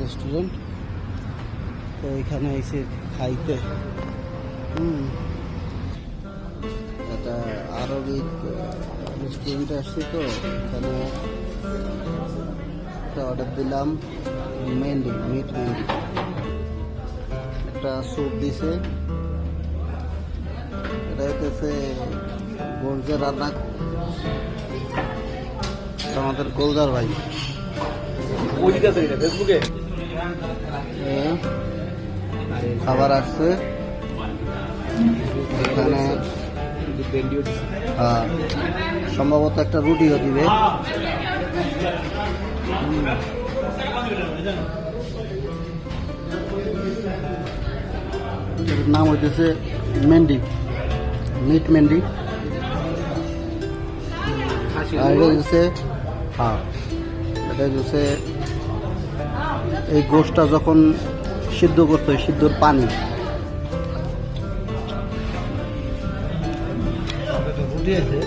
Restaurant, তো এখানে এসে খাইতে এটা আরবিক রেস্টুরেন্টে আসছি, তো এখানে একটা অর্ডার দিলাম মেহেন্দি, মিট মেহেন্দি, একটা স্যুপ দিছে। এটা হইতেছে গোলজার রান্না, আমাদের গোলজার ভাই খাবার আসছে এখানে। সম্ভবত একটা রুটিও দিবে। এটার নাম হইতেছে মেন্ডি, মিট মেন্ডি। আর এটা হচ্ছে এটা হচ্ছে এই গোশটা যখন সিদ্ধ করতে হয়, সিদ্ধর পানি। রুটি আছে।